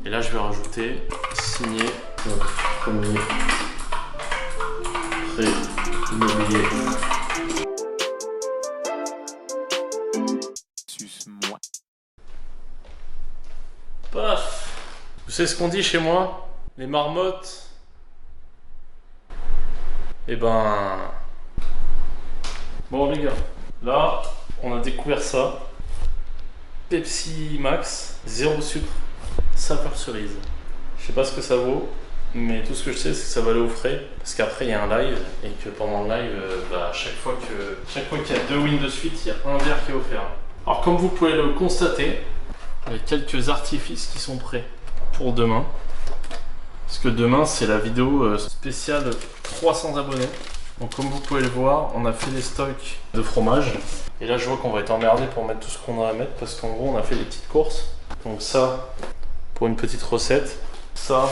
Et là je vais rajouter signé notre premier prêt immobilier. Suce-moi. Paf. Vous savez ce qu'on dit chez moi? Les marmottes. Eh ben... Bon les gars, là on a découvert ça. Pepsi Max, 0 sucre, saveur cerise. Je sais pas ce que ça vaut, mais tout ce que je sais c'est que ça va aller au frais. Parce qu'après il y a un live et que pendant le live, chaque fois qu'il y a 2 wins de suite, il y a un verre qui est offert. Alors comme vous pouvez le constater, il y a quelques artifices qui sont prêts pour demain. Parce que demain c'est la vidéo spéciale 300 abonnés. Donc comme vous pouvez le voir, on a fait des stocks de fromage. Et là je vois qu'on va être emmerdé pour mettre tout ce qu'on a à mettre. Parce qu'en gros on a fait des petites courses. Donc ça pour une petite recette. Ça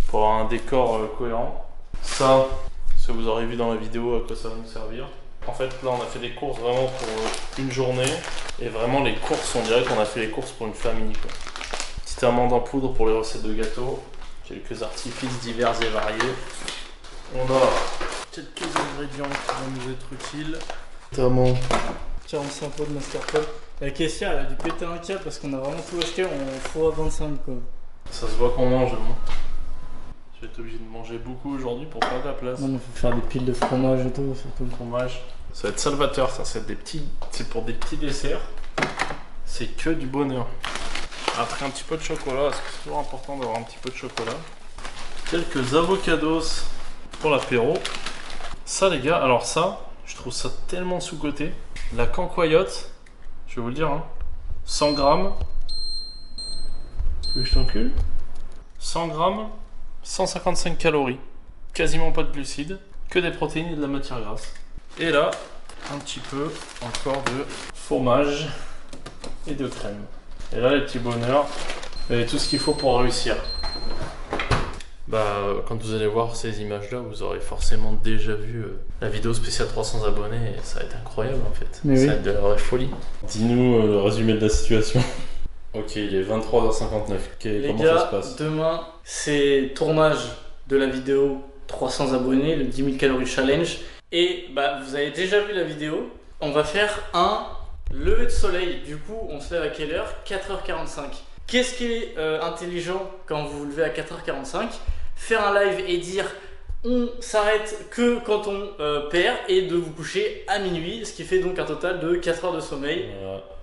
pour avoir un décor cohérent. Ça vous aurez vu dans la vidéo à quoi ça va nous servir. En fait là on a fait des courses vraiment pour une journée. Et vraiment les courses, on dirait qu'on a fait les courses pour une famille quoi. Petite amande en poudre pour les recettes de gâteaux. Quelques artifices divers et variés. On a quelques ingrédients qui vont nous être utiles. Notamment 45 pots de mascarpone. La caissière elle a dû péter un câble parce qu'on a vraiment tout acheté en x25 quoi. Ça se voit qu'on mange. Je vais être obligé de manger beaucoup aujourd'hui pour faire de la place. Non mais faut faire des piles de fromage et tout, surtout le fromage. Ça va être salvateur, ça c'est des petits. C'est pour des petits desserts. C'est que du bonheur. Après un petit peu de chocolat, parce que c'est toujours important d'avoir un petit peu de chocolat. Quelques avocados pour l'apéro. Ça les gars, alors ça, je trouve ça tellement sous-coté. La cancoyote, je vais vous le dire, hein, 100 grammes. Tu veux que je t'encule? 100 grammes, 155 calories. Quasiment pas de glucides, que des protéines et de la matière grasse. Et là, un petit peu encore de fromage et de crème. Et là les petits bonheurs, et tout ce qu'il faut pour réussir. Quand vous allez voir ces images là, vous aurez forcément déjà vu la vidéo spéciale 300 abonnés et ça va être incroyable en fait. Mais ça oui. va être de la vraie folie. Dis-nous le résumé de la situation. Ok, il est 23h59. Comment gars, ça se passe? Demain c'est tournage de la vidéo 300 abonnés, le 10 000 calories challenge. Et vous avez déjà vu la vidéo. On va faire un lever de soleil. Du coup on se lève à quelle heure? 4h45. Qu'est-ce qui est intelligent quand vous vous levez à 4h45? Faire un live et dire on s'arrête que quand on perd et de vous coucher à minuit, ce qui fait donc un total de 4 heures de sommeil.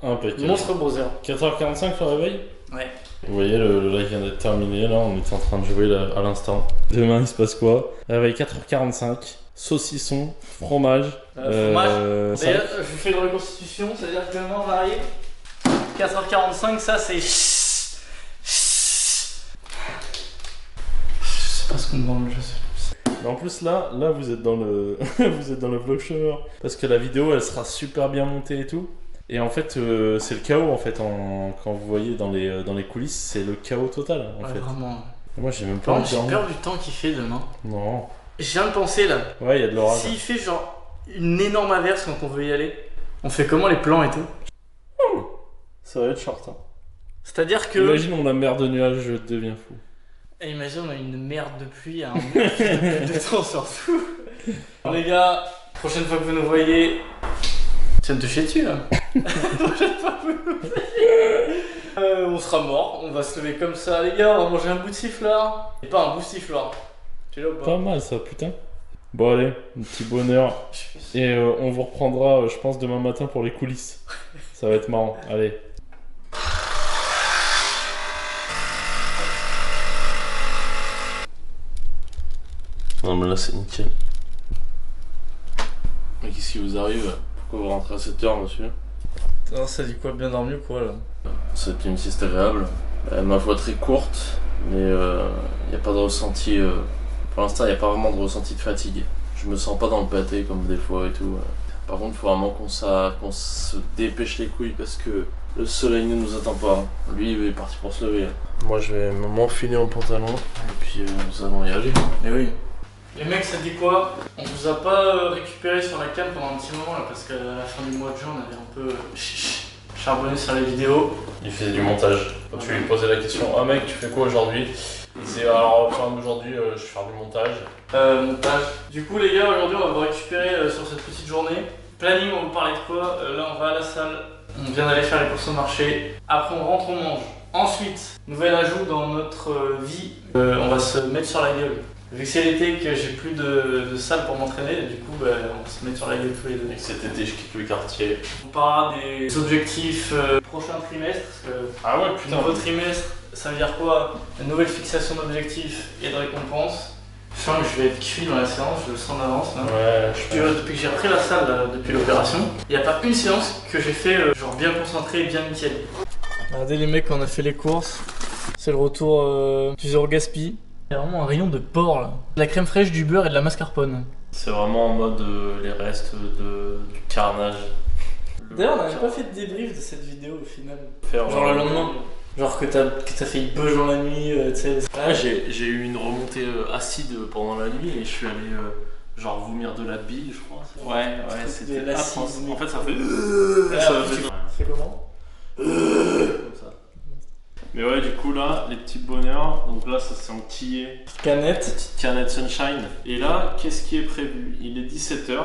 Impeccable. Monstre browser. 4h45 le réveil? Ouais. Vous voyez, le live vient d'être terminé, là on est en train de jouer là, à l'instant. Demain il se passe quoi? Réveil 4h45, saucisson, fromage. Fromage. D'ailleurs, je fais une reconstitution, c'est-à-dire que maintenant on va arriver 4h45, ça c'est... Je sais pas ce qu'on demande, je sais. Mais en plus là vous êtes dans le vous êtes dans le vlog shower parce que la vidéo elle sera super bien montée et tout. Et en fait c'est le chaos en fait quand vous voyez dans les coulisses, c'est le chaos total en fait. Vraiment. Moi j'ai même pas J'ai peur du temps qu'il fait demain. Non. Je viens de penser là. Ouais, il y a de l'orage. S'il fait genre une énorme averse quand on veut y aller, on fait comment les plans et tout? Ça va être short hein. C'est-à-dire que... Imagine on a mer de nuages, je deviens fou. Et imagine on a une merde de pluie, un mur qui de temps surtout. Bon, les gars, prochaine fois que vous nous voyez, tu viens de te chier dessus là. Prochaine fois que vous nous voyez, on sera mort, on va se lever comme ça. Les gars, on va manger un bout de sifflard. Et pas un bout de sifflard. Tu es là ou pas? Pas mal ça putain. Bon allez, un petit bonheur. Et on vous reprendra je pense demain matin pour les coulisses. Ça va être marrant, allez. Non mais là c'est nickel. Mais qu'est-ce qui vous arrive? Pourquoi vous rentrez à 7h monsieur? Alors, ça dit quoi? Bien dormi ou quoi là? C'était une sieste agréable. Ma voix très courte, mais il n'y a pas de ressenti. Pour l'instant il n'y a pas vraiment de ressenti de fatigue. Je me sens pas dans le pâté comme des fois et tout. Par contre il faut vraiment qu'on se dépêche les couilles parce que le soleil ne nous attend pas. Lui il est parti pour se lever. Moi je vais m'enfiler en pantalon et puis nous allons y aller. Mais oui. Les mecs, ça dit quoi? On vous a pas récupéré sur la cam pendant un petit moment là parce qu'à la fin du mois de juin on avait un peu charbonner sur les vidéos. Il faisait du montage. Quand tu lui posais la question, ah mec, tu fais quoi aujourd'hui? Il disait, alors aujourd'hui, je vais faire du montage. Montage. Du coup, les gars, aujourd'hui, on va vous récupérer sur cette petite journée. Planning, on va vous parler de quoi? Là, on va à la salle. On vient d'aller faire les courses au marché. Après, on rentre, on mange. Ensuite, nouvel ajout dans notre vie, on va se mettre sur la gueule. Vu que c'est l'été que j'ai plus de salle pour m'entraîner, du coup, on va se mettre sur la gueule tous les deux. Et que cet été, je quitte le quartier. On parlera des objectifs prochain trimestre. Parce que ah ouais, putain. Nouveau trimestre, ça veut dire quoi? Une nouvelle fixation d'objectifs et de récompenses. Je sens que je vais être cuit dans la séance, je le sens d'avance. Ouais, depuis que j'ai repris la salle, là, depuis l'opération, il n'y a pas une séance que j'ai fait genre bien concentré et bien nickel. Regardez les mecs, on a fait les courses. C'est le retour du zéro gaspille. Il y a vraiment un rayon de porc là. De la crème fraîche, du beurre et de la mascarpone. C'est vraiment en mode les restes du carnage. D'ailleurs, on n'avait pas fait de débrief de cette vidéo au final. Genre le lendemain. Genre que t'as fait une beuge dans la nuit, tu sais. Ouais, j'ai eu une remontée acide pendant la nuit et je suis allé genre vomir de la bille, je crois. Ouais, c'était atroce. En fait, ça fait. C'est comment? Comme ça. Mais ouais, du coup, là, les petits bonheurs. Donc là, ça s'est enquillé. Canette. Petite canette Sunshine. Et là, qu'est-ce qui est prévu? Il est 17h.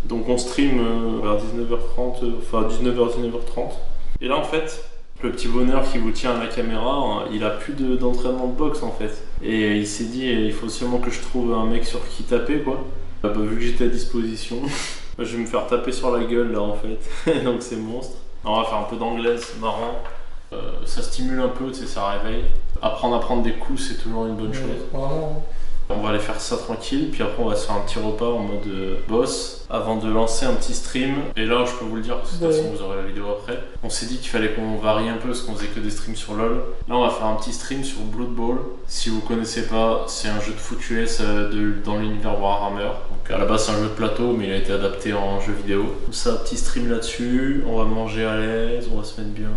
Donc on stream vers 19h30, enfin 19h-19h30. Et là, en fait. Le petit bonheur qui vous tient à la caméra, il a plus d'entraînement de boxe en fait. Et il s'est dit, il faut seulement que je trouve un mec sur qui taper quoi. Vu que j'étais à disposition, je vais me faire taper sur la gueule là en fait. Donc c'est monstre. Alors, on va faire un peu d'anglaise, marrant. Ça stimule un peu, tu sais, ça réveille. Apprendre à prendre des coups, c'est toujours une bonne chose. Vraiment. On va aller faire ça tranquille, puis après on va se faire un petit repas en mode boss avant de lancer un petit stream. Et là, je peux vous le dire, parce que de toute façon vous aurez la vidéo après. On s'est dit qu'il fallait qu'on varie un peu parce qu'on faisait que des streams sur LoL. Là, on va faire un petit stream sur Blood Bowl. Si vous connaissez pas, c'est un jeu de foot US dans l'univers Warhammer. Donc à la base, c'est un jeu de plateau, mais il a été adapté en jeu vidéo. Comme ça, petit stream là-dessus. On va manger à l'aise, on va se mettre bien.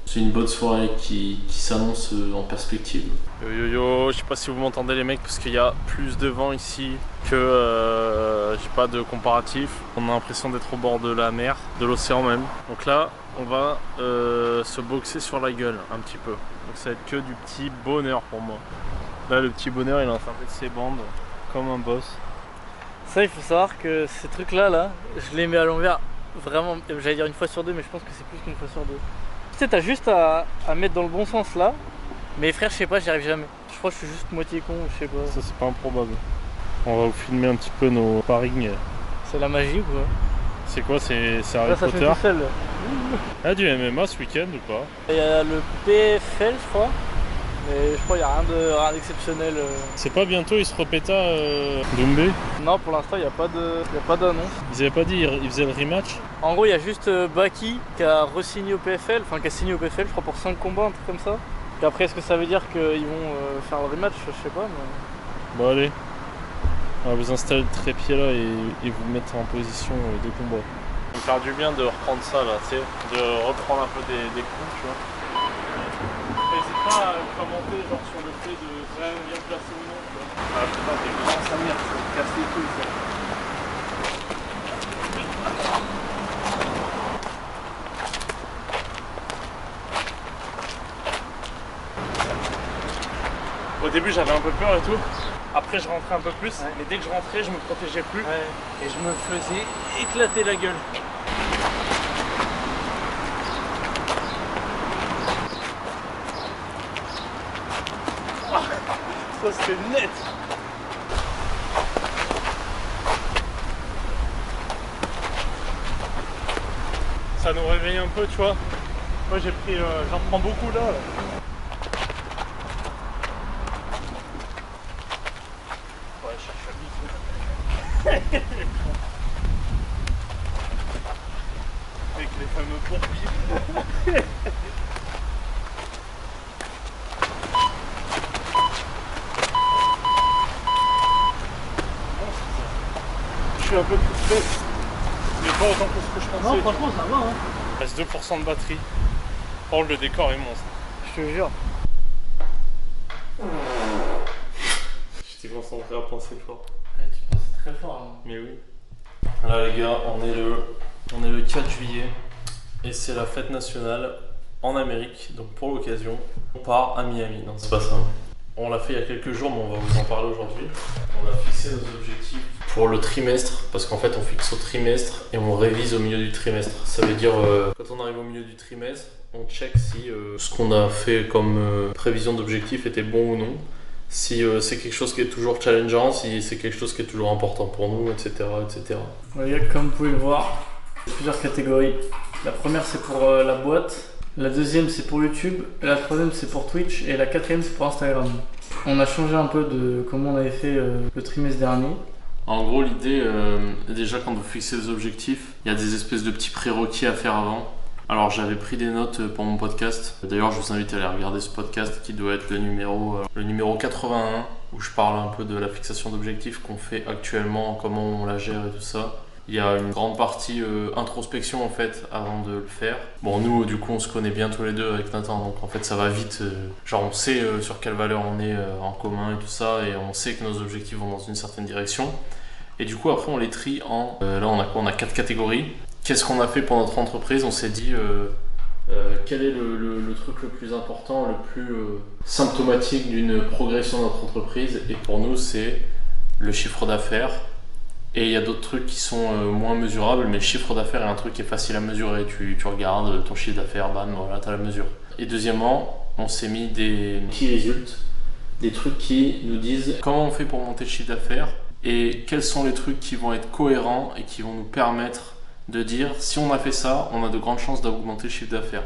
C'est une bonne soirée qui s'annonce en perspective. Yo yo yo, je sais pas si vous m'entendez les mecs parce qu'il y a plus de vent ici que j'ai pas de comparatif. On a l'impression d'être au bord de la mer, de l'océan même. Donc là, on va se boxer sur la gueule un petit peu. Donc ça va être que du petit bonheur pour moi. Là, le petit bonheur, il est en train de mettre ses bandes comme un boss. Ça, il faut savoir que ces trucs-là, je les mets à l'envers vraiment, j'allais dire une fois sur deux, mais je pense que c'est plus qu'une fois sur deux. Tu sais, t'as juste à mettre dans le bon sens là, mais frère, je sais pas, j'y arrive jamais. Je crois que je suis juste moitié con, je sais pas. Ça, c'est pas improbable. On va vous filmer un petit peu nos sparring. C'est la magie ou quoi? C'est quoi? C'est Harry là, ça Potter? fait tout seul. Il y a du MMA ce week-end ou pas? Il y a le PFL, je crois. Mais je crois qu'il n'y a rien d'exceptionnel. C'est pas bientôt il se repéta Doumbé? Non, pour l'instant il n'y a pas d'annonce. Ils avaient pas dit ils faisaient le rematch? En gros, il y a juste Baki qui a re-signé au PFL, enfin qui a signé au PFL, je crois pour 5 combats, un truc comme ça. Et après, est-ce que ça veut dire qu'ils vont faire le rematch? Je sais pas. Mais... Bon, allez, on va vous installer le trépied là et vous mettre en position de combat. Ça me faire du bien de reprendre ça là, tu sais, de reprendre un peu des coups, tu vois. N'hésite pas à commenter genre sur le fait de vraiment bien placer ou non, tu vois. Ah putain, t'es grand sa mère, ça te casse les couilles ça. Au début j'avais un peu peur et tout, après je rentrais un peu plus, mais dès que je rentrais je me protégeais plus et je me faisais éclater la gueule. Ça c'était net. Ça nous réveille un peu, tu vois. Moi j'ai pris, j'en prends beaucoup là. Ouais, je cherche la bite. Avec les fameux pompiers. Je suis un peu plus stressé, mais pas autant que ce que je pensais. Non, franchement, ça va. Hein. Il reste 2% de batterie. Oh, le décor est monstre. Je te jure. J'étais concentré à penser fort. Ouais, tu penses très fort. Hein. Mais oui. Là, les gars, on est le 4 juillet. Et c'est la fête nationale en Amérique, donc pour l'occasion, on part à Miami. Non, c'est pas ça. On l'a fait il y a quelques jours, mais on va vous en parler aujourd'hui. On a fixé nos objectifs pour le trimestre, parce qu'en fait on fixe au trimestre et on révise au milieu du trimestre. Ça veut dire, quand on arrive au milieu du trimestre, on check si ce qu'on a fait comme prévision d'objectif était bon ou non. Si c'est quelque chose qui est toujours challengeant, si c'est quelque chose qui est toujours important pour nous, etc. etc. Voilà, comme vous pouvez le voir, il y a plusieurs catégories. La première c'est pour la boîte, la deuxième c'est pour YouTube, la troisième c'est pour Twitch et la quatrième c'est pour Instagram. On a changé un peu de comment on avait fait le trimestre dernier. En gros, l'idée, déjà quand vous fixez les objectifs, il y a des espèces de petits prérequis à faire avant. Alors j'avais pris des notes pour mon podcast. D'ailleurs, je vous invite à aller regarder ce podcast qui doit être le numéro 81, où je parle un peu de la fixation d'objectifs qu'on fait actuellement, comment on la gère et tout ça. Il y a une grande partie introspection en fait avant de le faire. Bon, nous du coup on se connaît bien tous les deux avec Nathan, donc en fait ça va vite. Genre on sait sur quelle valeur on est en commun et tout ça, et on sait que nos objectifs vont dans une certaine direction. Et du coup après on les trie en... là on a quoi? On a 4 catégories. Qu'est-ce qu'on a fait pour notre entreprise? On s'est dit quel est le truc le plus important, le plus symptomatique d'une progression de notre entreprise. Et pour nous c'est le chiffre d'affaires. Et il y a d'autres trucs qui sont moins mesurables, mais le chiffre d'affaires est un truc qui est facile à mesurer. Tu regardes ton chiffre d'affaires, bam, voilà, tu as la mesure. Et deuxièmement, on s'est mis des key results, des trucs qui nous disent comment on fait pour monter le chiffre d'affaires et quels sont les trucs qui vont être cohérents et qui vont nous permettre de dire si on a fait ça, on a de grandes chances d'augmenter le chiffre d'affaires.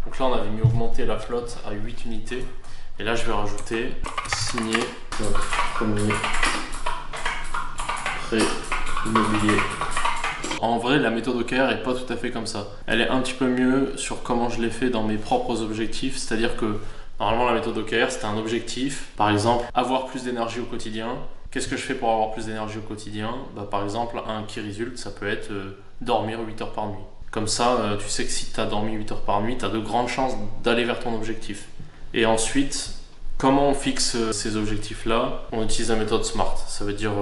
Donc là, on avait mis augmenter la flotte à 8 unités. Et là, je vais rajouter signer notre premier prêt immobilier. En vrai, la méthode OKR est pas tout à fait comme ça. Elle est un petit peu mieux sur comment je l'ai fait dans mes propres objectifs. C'est-à-dire que normalement, la méthode OKR, c'était un objectif. Par exemple, avoir plus d'énergie au quotidien. Qu'est-ce que je fais pour avoir plus d'énergie au quotidien? Par exemple, un key result, ça peut être dormir 8 heures par nuit. Comme ça, tu sais que si tu as dormi 8 heures par nuit, tu as de grandes chances d'aller vers ton objectif. Et ensuite, comment on fixe ces objectifs-là? On utilise la méthode SMART. Ça veut dire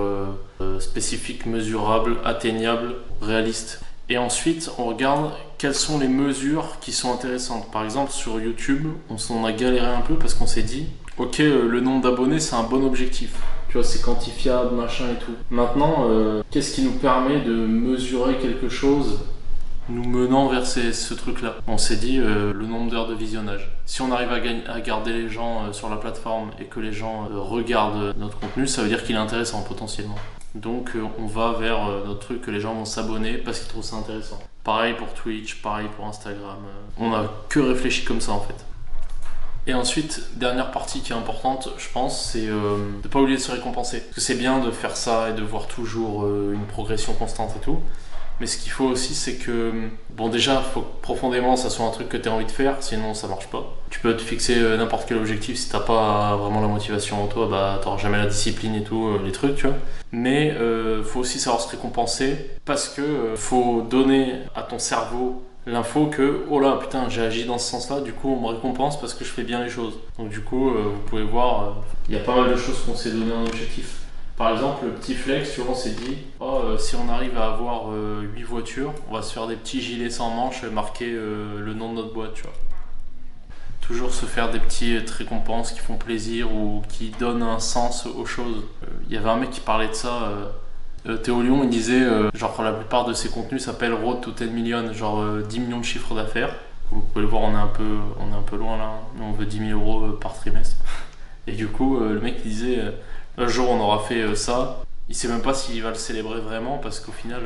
spécifique, mesurable, atteignable, réaliste. Et ensuite, on regarde quelles sont les mesures qui sont intéressantes. Par exemple, sur YouTube, on a galéré un peu parce qu'on s'est dit ok, le nombre d'abonnés, c'est un bon objectif. Tu vois, c'est quantifiable, machin et tout. Maintenant, qu'est-ce qui nous permet de mesurer quelque chose nous menant vers ce truc-là? On s'est dit le nombre d'heures de visionnage. Si on arrive à garder les gens sur la plateforme et que les gens regardent notre contenu, ça veut dire qu'il est intéressant potentiellement. Donc on va vers notre truc que les gens vont s'abonner parce qu'ils trouvent ça intéressant. Pareil pour Twitch, pareil pour Instagram. On n'a que réfléchi comme ça en fait. Et ensuite, dernière partie qui est importante, je pense, c'est de ne pas oublier de se récompenser. Parce que c'est bien de faire ça et de voir toujours une progression constante et tout. Mais ce qu'il faut aussi, c'est que, bon déjà, il faut que profondément ça soit un truc que tu as envie de faire, sinon ça marche pas. Tu peux te fixer n'importe quel objectif, si t'as pas vraiment la motivation en toi, bah t'auras jamais la discipline et tout, les trucs, tu vois. Mais faut aussi savoir se récompenser, parce que faut donner à ton cerveau l'info que oh là putain j'ai agi dans ce sens là, du coup on me récompense parce que je fais bien les choses. Donc du coup vous pouvez voir, il y a pas mal de choses qu'on s'est donné en objectif. Par exemple le petit flex, tu vois, on s'est dit si on arrive à avoir 8 voitures, on va se faire des petits gilets sans manches marqués le nom de notre boîte, tu vois. Toujours se faire des petites récompenses qui font plaisir ou qui donnent un sens aux choses. Il y avait un mec qui parlait de ça, Théo Lyon, il disait genre la plupart de ses contenus s'appellent Road to 10 million, genre 10 millions de chiffres d'affaires. Vous pouvez le voir, on est un peu loin là, mais on veut 10 000 euros par trimestre. Et du coup le mec il disait un jour on aura fait ça, il sait même pas s'il va le célébrer vraiment parce qu'au final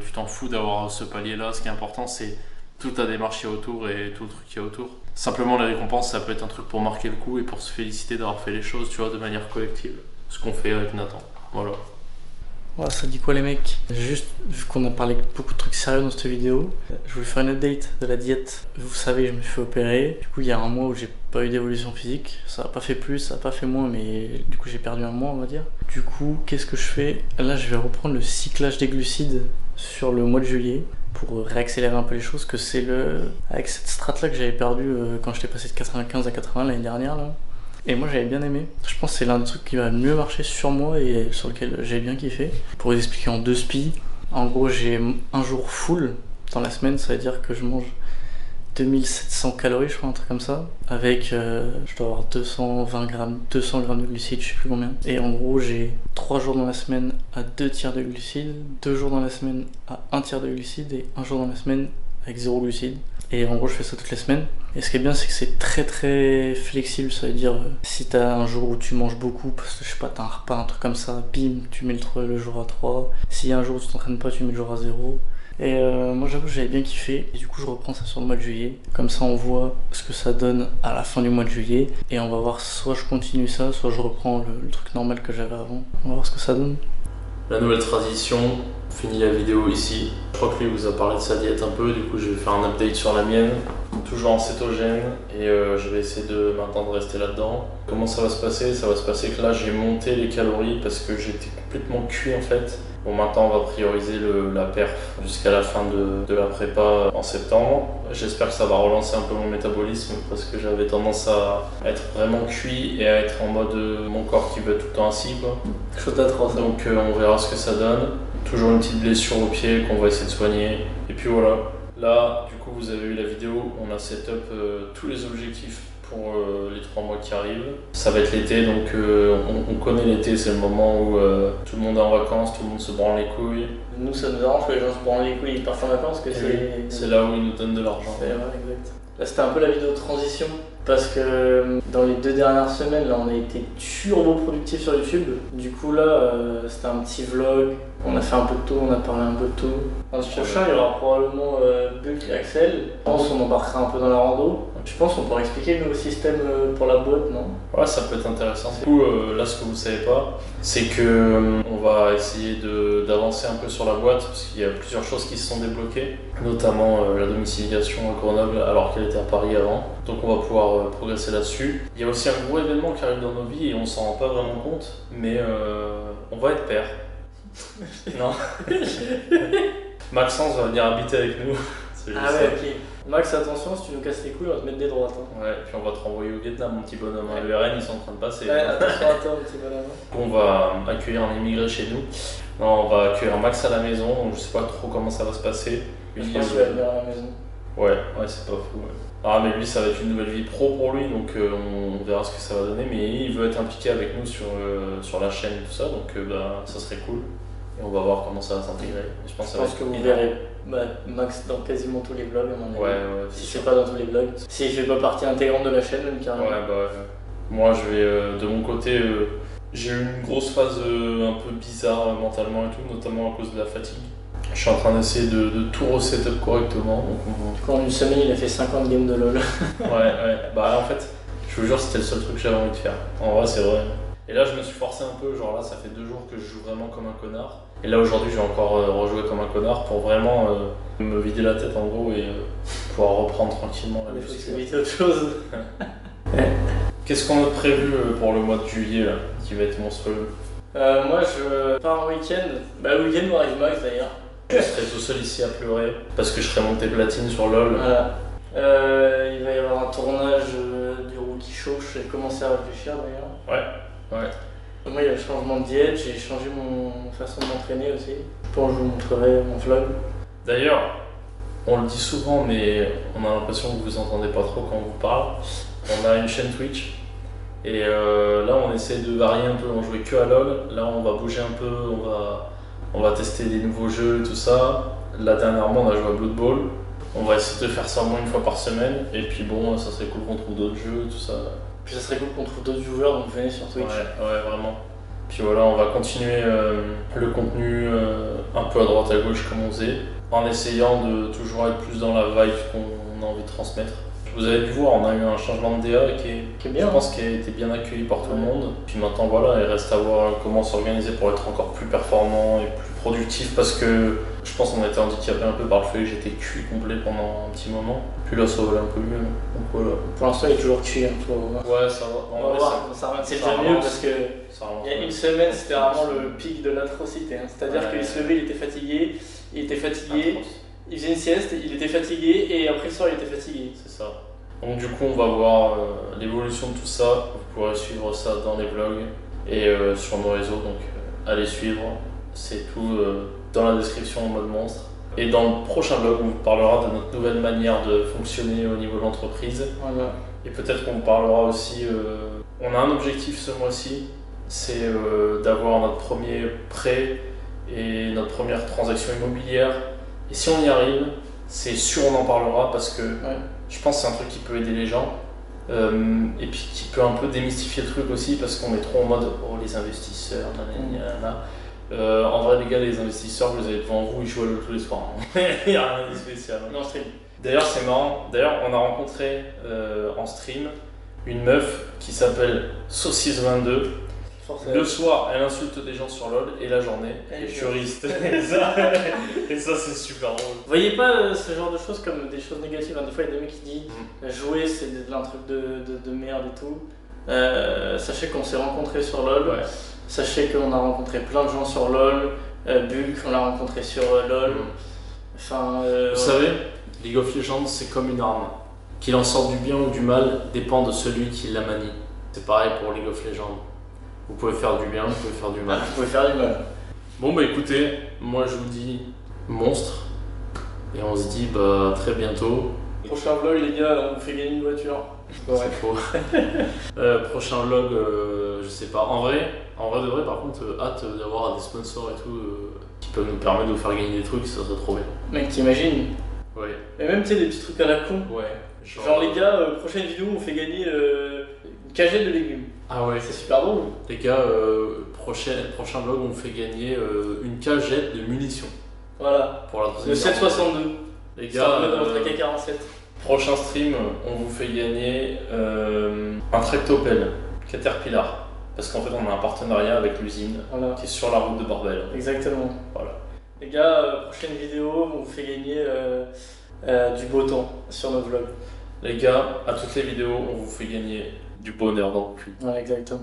tu t'en fous d'avoir ce palier là, ce qui est important c'est toute la démarche qu'il y a autour et tout le truc qu'il y a autour. Simplement les récompenses ça peut être un truc pour marquer le coup et pour se féliciter d'avoir fait les choses, tu vois, de manière collective, ce qu'on fait avec Nathan, voilà. Voilà, ça dit quoi les mecs? Juste, vu qu'on a parlé de beaucoup de trucs sérieux dans cette vidéo, je voulais faire une update de la diète. Vous savez, je me suis fait opérer. Du coup, il y a un mois où j'ai pas eu d'évolution physique. Ça a pas fait plus, ça a pas fait moins, mais du coup, j'ai perdu un mois, on va dire. Du coup, qu'est-ce que je fais? Là, je vais reprendre le cyclage des glucides sur le mois de juillet pour réaccélérer un peu les choses, que c'est avec cette strat-là que j'avais perdu quand j'étais passé de 95 à 80 l'année dernière, là. Et moi j'avais bien aimé. Je pense que c'est l'un des trucs qui va mieux marcher sur moi et sur lequel j'ai bien kiffé. Pour vous expliquer en 2 spi, en gros j'ai un jour full dans la semaine, ça veut dire que je mange 2700 calories, je crois, un truc comme ça. Avec, je dois avoir 200 grammes de glucides, je sais plus combien. Et en gros, j'ai 3 jours dans la semaine à 2 tiers de glucides, 2 jours dans la semaine à 1 tiers de glucides et 1 jour dans la semaine avec 0 glucides. Et en gros, je fais ça toutes les semaines. Et ce qui est bien, c'est que c'est très très flexible. Ça veut dire, si t'as un jour où tu manges beaucoup, parce que je sais pas, t'as un repas, un truc comme ça, bim, tu mets le jour à 3. S'il y a un jour où tu t'entraînes pas, tu mets le jour à 0. Et moi, j'avoue, j'avais bien kiffé. Et du coup, je reprends ça sur le mois de juillet. Comme ça, on voit ce que ça donne à la fin du mois de juillet. Et on va voir, soit je continue ça, soit je reprends le truc normal que j'avais avant. On va voir ce que ça donne. La nouvelle tradition, fini la vidéo ici. Je crois que lui vous a parlé de sa diète un peu, du coup je vais faire un update sur la mienne. Toujours en cétogène et je vais essayer de maintenant de rester là-dedans. Comment ça va se passer? Ça va se passer que là j'ai monté les calories parce que j'étais complètement cuit en fait. Bon, maintenant on va prioriser la perf jusqu'à la fin de la prépa en septembre. J'espère que ça va relancer un peu mon métabolisme parce que j'avais tendance à être vraiment cuit et à être en mode mon corps qui veut être tout le temps assis quoi. Chose à 3 ça. Donc on verra ce que ça donne. Toujours une petite blessure au pied qu'on va essayer de soigner. Et puis voilà. Là, du coup, vous avez vu la vidéo, on a set up tous les objectifs pour les 3 mois qui arrivent. Ça va être l'été, donc on connaît l'été, c'est le moment où tout le monde est en vacances, tout le monde se branle les couilles. Nous, ça nous arrange que les gens se branlent les couilles, ils partent en vacances, que c'est là où ils nous donnent de l'argent. Ouais, exact. Là, c'était un peu la vidéo de transition, parce que dans les 2 dernières semaines, là, on a été turbo productif sur YouTube. Du coup, là, c'était un petit vlog. On a fait un peu de tout, on a parlé un peu de tout. Dans ce prochain, il y aura probablement Buck et Axel. Je pense qu'on embarquera un peu dans la rando. Je pense qu'on pourra expliquer le nouveau système pour la boîte, non? Ouais, ça peut être intéressant. Du coup, là, ce que vous savez pas, c'est que on va essayer d'avancer un peu sur la boîte parce qu'il y a plusieurs choses qui se sont débloquées, notamment la domiciliation à Grenoble alors qu'elle était à Paris avant. Donc, on va pouvoir progresser là-dessus. Il y a aussi un gros événement qui arrive dans nos vies et on s'en rend pas vraiment compte, mais on va être père. Non. Maxence va venir habiter avec nous. Ah ouais, ok. Max, attention, si tu nous casses les couilles, on va te mettre des droites. Hein. Ouais, puis on va te renvoyer au Vietnam, mon petit bonhomme. Le RN, ils sont en train de passer. Ouais, attention à toi, mon petit bonhomme. On va accueillir un immigré chez nous. Non, on va accueillir Max à la maison, donc je sais pas trop comment ça va se passer. Je pense qu'il va venir à la maison. Ouais, c'est pas fou. Ouais. Ah, mais lui, ça va être une nouvelle vie pro pour lui, donc on verra ce que ça va donner. Mais il veut être impliqué avec nous sur la chaîne et tout ça, donc ça serait cool. Et on va voir comment ça va s'intégrer. Je pense que vous verrez Max dans quasiment tous les vlogs, à mon avis. Ouais, si c'est pas dans tous les vlogs. Si je fais pas partie intégrante de la chaîne, même carrément. Ouais. Moi, je vais, de mon côté, j'ai eu une grosse phase un peu bizarre mentalement et tout, notamment à cause de la fatigue. Je suis en train d'essayer de tout resetup correctement. Du coup, en une semaine, il a fait 50 games de LoL. Ouais. Bah, en fait, je vous jure, c'était le seul truc que j'avais envie de faire. En vrai, c'est vrai. Et là, je me suis forcé un peu, genre là, ça fait 2 jours que je joue vraiment comme un connard. Et là, aujourd'hui, je vais encore rejouer comme un connard pour vraiment me vider la tête en gros et pouvoir reprendre tranquillement la musique. Il faut éviter autre chose. Qu'est-ce qu'on a prévu pour le mois de juillet là, qui va être monstrueux? Moi, je pars en week-end. Bah, le week-end où arrive Max d'ailleurs. Je serai tout seul ici à pleurer parce que je serai monté platine sur LoL. Voilà. Il va y avoir un tournage du Rookie Show, j'ai commencé à réfléchir d'ailleurs. Ouais. Moi, il y a le changement de diète, j'ai changé mon façon de m'entraîner aussi. Pour je vous montrerai mon vlog. D'ailleurs, on le dit souvent, mais on a l'impression que vous entendez pas trop quand on vous parle. On a une chaîne Twitch et là, on essaie de varier un peu. On jouait que à LoL, là, on va bouger un peu, on va tester des nouveaux jeux et tout ça. Là, dernièrement, on a joué à Blood Bowl. On va essayer de faire ça au moins une fois par semaine. Et puis bon, ça serait cool qu'on trouve d'autres jeux et tout ça. Puis ça serait cool qu'on trouve d'autres viewers, donc venez sur Twitch. Ouais, vraiment. Puis voilà, on va continuer le contenu un peu à droite à gauche comme on faisait, en essayant de toujours être plus dans la vibe qu'on a envie de transmettre. Vous avez pu voir, on a eu un changement de DA qui est bien, je pense, qui a été bien accueilli par tout le monde. Puis maintenant voilà, il reste à voir comment s'organiser pour être encore plus performant et plus productif parce que je pense qu'on a été handicapé un peu par le fait que j'étais cuit complet pendant un petit moment. Puis là ça va aller un peu mieux. Donc voilà. Pour l'instant il est toujours cuit. Ouais, ça va. On va voir, c'est déjà mieux parce que il y a une semaine c'était vraiment le pic de l'atrocité. Hein. C'est-à-dire qu'il se levait, il était fatigué, il faisait une sieste, il était fatigué et après le soir il était fatigué. C'est ça. Donc du coup on va voir l'évolution de tout ça. Vous pourrez suivre ça dans les vlogs et sur nos réseaux. Donc allez suivre. C'est tout dans la description en mode monstre. Et dans le prochain vlog, on vous parlera de notre nouvelle manière de fonctionner au niveau de l'entreprise. Voilà. Et peut-être qu'on vous parlera aussi. On a un objectif ce mois-ci, c'est d'avoir notre premier prêt et notre première transaction immobilière. Et si on y arrive, c'est sûr on en parlera parce que je pense que c'est un truc qui peut aider les gens. Et puis qui peut un peu démystifier le truc aussi parce qu'on est trop en mode oh les investisseurs, nanana. En vrai les gars, les investisseurs vous les avez devant vous, ils jouent à l'eau tous les soirs. Il n'y a rien de spécial. Non, stream. D'ailleurs c'est marrant, d'ailleurs on a rencontré en stream une meuf qui s'appelle Saucisse22. Le soir elle insulte des gens sur LoL et la journée elle est juriste. Et ça c'est super drôle. Voyez pas ce genre de choses comme des choses négatives, hein. Des fois il y a des mecs qui disent jouer c'est un truc de merde et tout. Sachez qu'on s'est rencontrés sur LoL, sachez qu'on a rencontré plein de gens sur LoL, Bulk on l'a rencontré sur LoL. Enfin, vous savez, League of Legends c'est comme une arme. Qu'il en sorte du bien ou du mal dépend de celui qui la manie. C'est pareil pour League of Legends. Vous pouvez faire du bien, vous pouvez faire du mal. Vous pouvez faire du mal. Bon bah écoutez, moi je vous dis monstre. Et on se dit bah très bientôt. Prochain vlog les gars, on vous fait gagner une voiture. C'est faux. Prochain vlog, je sais pas. En vrai de vrai par contre, hâte d'avoir des sponsors et tout qui peuvent nous permettre de vous faire gagner des trucs, ça serait trop bien. Mec t'imagines? Ouais. Et même tu sais des petits trucs à la con. Ouais. Genre les gars, prochaine vidéo on fait gagner une cagette de légumes. Ah ouais. C'est super drôle. Les gars, prochain vlog on vous fait gagner une cagette de munitions. Voilà. Pour la le 762. Les gars, dans votre AK-47. Prochain stream, on vous fait gagner un tractopelle Caterpillar. Parce qu'en fait, on a un partenariat avec l'usine qui est sur la route de Barbel. Exactement. Voilà. Les gars, prochaine vidéo, on vous fait gagner du beau temps sur nos vlogs. Les gars, à toutes les vidéos, on vous fait gagner du bonheur dans le cul. Ouais, exactement.